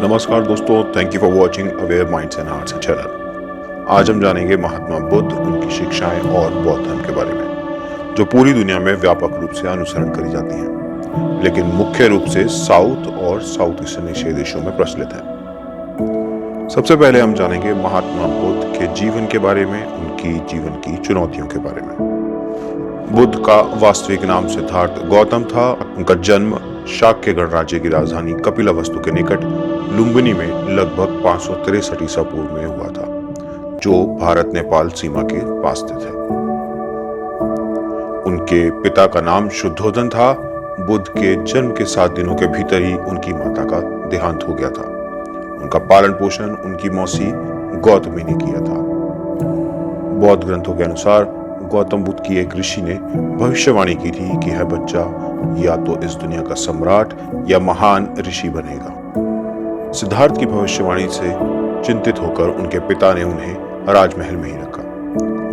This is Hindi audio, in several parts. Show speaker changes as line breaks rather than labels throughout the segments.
नमस्कार दोस्तों, thank you for watching aware minds and arts channel. आज हम जानेंगे महात्मा बुद्ध, उनकी शिक्षाएं और बौद्ध धर्म के बारे में, जो पूरी दुनिया में व्यापक रूप से अनुसरण करी जाती हैं, लेकिन मुख्य रूप से साउथ और साउथ ईस्टर्न एशियाई देशों में प्रचलित है। सबसे पहले हम जानेंगे महात्मा बुद्ध के जीवन के बारे में, उनकी जीवन की चुनौतियों के बारे में। बुद्ध का वास्तविक नाम सिद्धार्थ गौतम था। उनका जन्म शाक्य गणराज्य की राजधानी कपिलवस्तु के निकट लुम्बिनी में लगभग 563 ईसा पूर्व में हुआ था, जो भारत नेपाल सीमा के पास स्थित है। उनके पिता का नाम शुद्धोधन था। बुद्ध के जन्म के 7 दिनों के भीतर ही उनकी माता का देहांत हो गया था। उनका पालन पोषण उनकी मौसी गौतमी ने किया था। बौद्ध ग्रंथों के अनुसार गौतम बुद्ध की एक ऋषि ने भविष्यवाणी की थी कि यह बच्चा या तो इस दुनिया का सम्राट या महान ऋषि बनेगा। सिद्धार्थ की भविष्यवाणी से चिंतित होकर उनके पिता ने उन्हें राजमहल में ही रखा।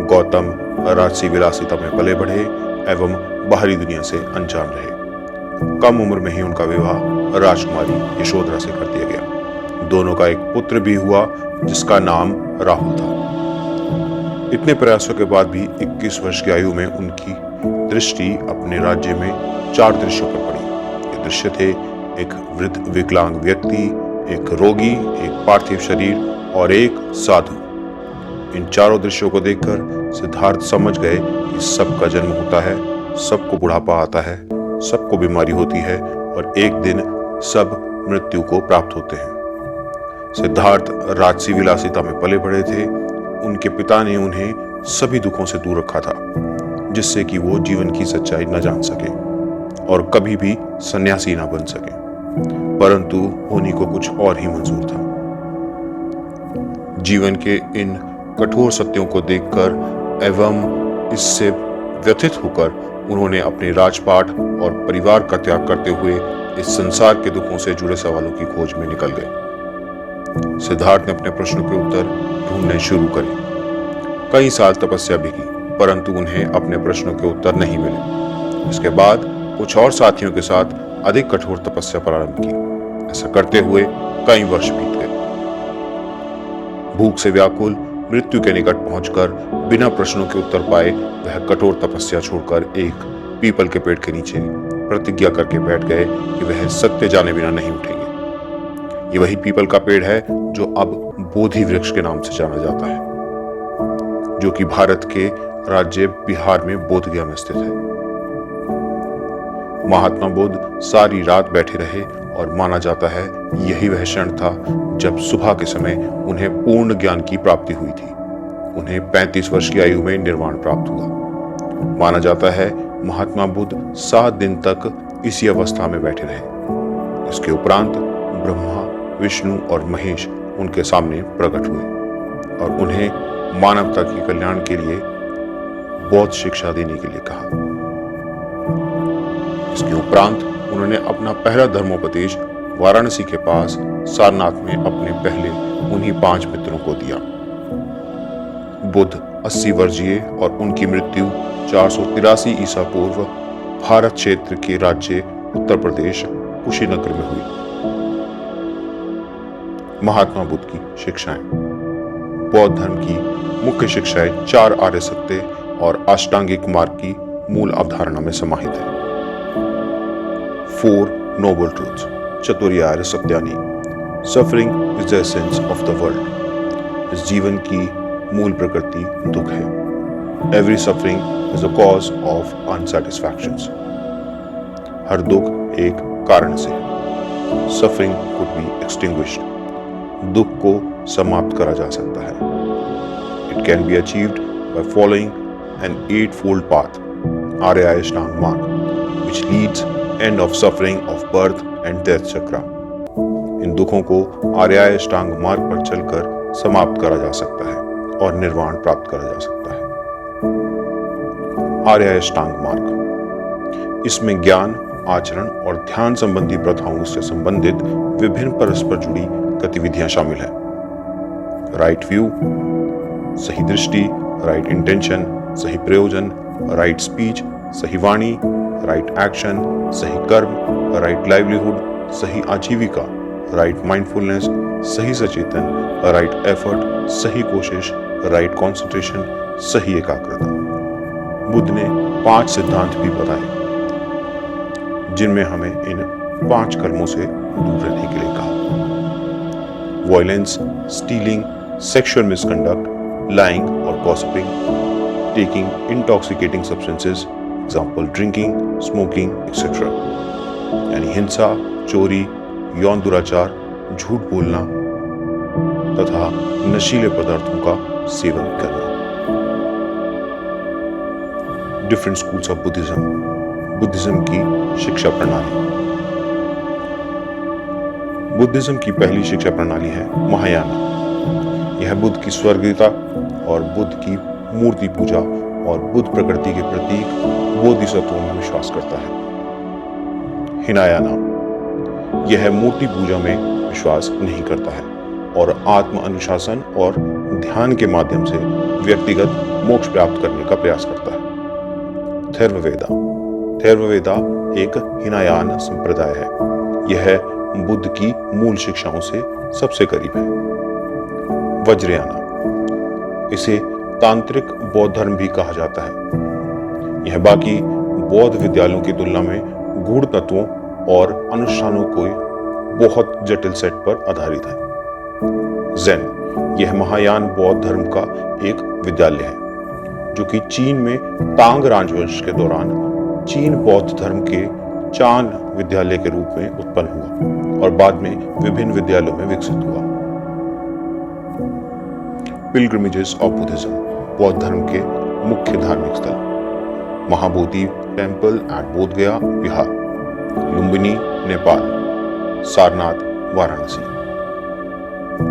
गौतम राजसी विलासिता में पले बढ़े एवं बाहरी दुनिया से अनजान रहे। कम उम्र में ही उनका विवाह राजकुमारी यशोधरा से कर दिया गया। दोनों का एक पुत्र भी हुआ जिसका नाम राहुल था। इतने प्रयासों के बाद भी 21 वर्ष की आयु में उनकी दृष्टि अपने राज्य में 4 दृश्यों पर पड़ी। ये दृश्य थे एक वृद्ध विकलांग व्यक्ति, एक रोगी, एक पार्थिव शरीर और एक साधु। इन चारों दृश्यों को देखकर सिद्धार्थ समझ गए कि सबका जन्म होता है, सबको बुढ़ापा आता है, सबको बीमारी होती है और एक दिन सब मृत्यु को प्राप्त होते हैं। सिद्धार्थ राजसी विलासिता में पले बढ़े थे। उनके पिता ने उन्हें सभी दुखों से दूर रखा था, जिससे कि वो जीवन की सच्चाई न जान सके और कभी भी सन्यासी न बन सके। परंतु उन्हीं को कुछ और ही मंजूर था। जीवन के इन कठोर सत्यों को देखकर एवं इससे व्यथित होकर उन्होंने अपने राजपाट और परिवार का त्याग करते हुए इस संसार के दुखों से जुड़े सवालों की खोज में निकल गए। सिद्धार्थ ने अपने प्रश्नों के उत्तर ढूंढने शुरू करे। कई साल तपस्या भी की, परंतु उन्हें अपने प्रश्नों के उत्तर नहीं मिले। इसके बाद कुछ और साथियों के साथ अधिक कठोर तपस्या प्रारंभ की। ऐसा करते हुए कई वर्ष बीत गए। भूख से व्याकुल मृत्यु के निकट पहुंचकर बिना प्रश्नों के उत्तर पाए वह कठोर तपस्या छोड़कर एक पीपल के पेड़ के नीचे प्रतिज्ञा करके बैठ गए कि वह सत्य जाने बिना नहीं उठेंगे। ये वही पीपल का पेड़ है जो अब बोधि वृक्ष के नाम से जाना जाता है, जो कि भारत के राज्य बिहार में बोधगया में स्थित है। महात्मा बुद्ध सारी रात बैठे रहे और माना जाता है यही वह क्षण था जब सुबह के समय उन्हें पूर्ण ज्ञान की प्राप्ति हुई थी। उन्हें 35 वर्ष की आयु में निर्वाण प्राप्त हुआ। माना जाता है महात्मा बुद्ध 7 दिन तक इसी अवस्था में बैठे रहे। इसके उपरांत ब्रह्मा, विष्णु और महेश उनके सामने प्रकट हुए और उन्हें मानवता के कल्याण के लिए बौद्ध शिक्षा देने के लिए कहा। इसके उपरांत उन्होंने अपना पहला धर्मोपदेश वाराणसी के पास सारनाथ में अपने पहले उन्हीं 5 मित्रों को दिया। बुद्ध 80 वर्ष जिए और उनकी मृत्यु 483 ईसा पूर्व भारत क्षेत्र के राज्य उत्तर प्रदेश कुशीनगर में हुई। महात्मा बुद्ध की शिक्षाएं। बौद्ध धर्म की मुख्य शिक्षाएं 4 आर्य सत्य और अष्टांगिक मार्ग की मूल अवधारणा में समाहित है। 4 नोबल ट्रूथ्स, चतुर्थ आर्य सत्यानि। Suffering is the essence of the world. इस जीवन की मूल प्रकृति दुख है। Every suffering is a cause of unsatisfactions. हर दुख एक कारण से है। Suffering could be extinguished. दुख को समाप्त करा जा सकता है। It can be achieved by following an 8-fold path, आर्य अष्टांग मार्ग, which leads end of suffering of birth and death चक्रा। इन दुखों को आर्य अष्टांग मार्ग पर चलकर समाप्त करा जा सकता है और निर्वाण प्राप्त करा जा सकता है। आर्य अष्टांग मार्ग, इसमें ज्ञान, आचरण और ध्यान संबंधी प्रथाओं से संबंधित विभिन्न परस्पर जुड़ी गतिविधियां शामिल हैं। राइट व्यू, सही दृष्टि, राइट इंटेंशन, सही प्रयोजन, राइट स्पीच, सही वाणी, राइट एक्शन, सही कर्म, राइट लाइवलीहुड, सही आजीविका, राइट माइंडफुलनेस, सही सचेतन, राइट एफर्ट, सही कोशिश, राइट कॉन्सेंट्रेशन, सही एकाग्रता। बुद्ध ने 5 सिद्धांत भी बताए जिनमें हमें इन 5 कर्मों से दूर रहने के लिए कहा। Violence, stealing, sexual misconduct, lying और gossiping, taking intoxicating substances, example drinking, smoking etcetera, यानी हिंसा, चोरी, यौन दुराचार, झूठ बोलना तथा नशीले पदार्थों का सेवन करना। डिफरेंट स्कूल्स ऑफ बुद्धिज्म की शिक्षा प्रणाली। बुद्धिज्म की पहली शिक्षा प्रणाली है महायाना। यह बुद्ध की स्वर्गीयता और बुद्ध की मूर्ति पूजा और बुद्ध प्रकृति के प्रतीक बोधिसत्वों में विश्वास करता है। हिनायाना, यह मूर्ति पूजा में विश्वास नहीं करता है और आत्म अनुशासन और ध्यान के माध्यम से व्यक्तिगत मोक्ष प्राप्त करने का प्रयास करता है। थेरवावेदा एक हिनायान संप्रदाय है। यह बुद्ध की मूल शिक्षाओं से सबसे करीब है। वज्रयाना, इसे तांत्रिक बौद्ध धर्म भी कहा जाता है। यह बाकी बौद्ध विद्यालयों की तुलना में गूढ़ तत्वों और अनुष्ठानों के बहुत जटिल सेट पर आधारित है। ज़ेन, यह महायान बौद्ध धर्म का एक विद्यालय है जो कि चीन में तांग राजवंश के दौरान चीन बौद्ध धर्म के चान विद्यालय के रूप में उत्पन्न हुआ और बाद में विभिन्न विद्यालयों में विकसित हुआ। पिलग्रिमेजेस ऑफ बुद्धिज्म, बौद्ध धर्म के मुख्य धार्मिक स्थल। Mahabodhi temple at Bodhgaya Bihar, Lumbini Nepal, Sarnath Varanasi.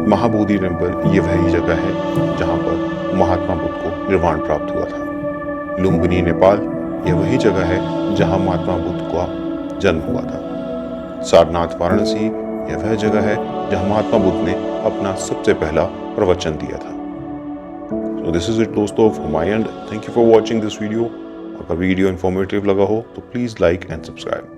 Mahabodhi temple ये वही जगह है जहां पर महात्मा बुद्ध को निर्वाण प्राप्त हुआ था। लुम्बिनी नेपाल यह वही जगह है जहां महात्मा बुद्ध का जन्म हुआ था। सारनाथ वाराणसी यह वह जगह है जहां महात्मा बुद्ध ने अपना सबसे पहला प्रवचन दिया था। So this is it दोस्तों from my end. Thank you for watching this video. अगर वीडियो इन्फॉर्मेटिव लगा हो तो प्लीज लाइक एंड सब्सक्राइब।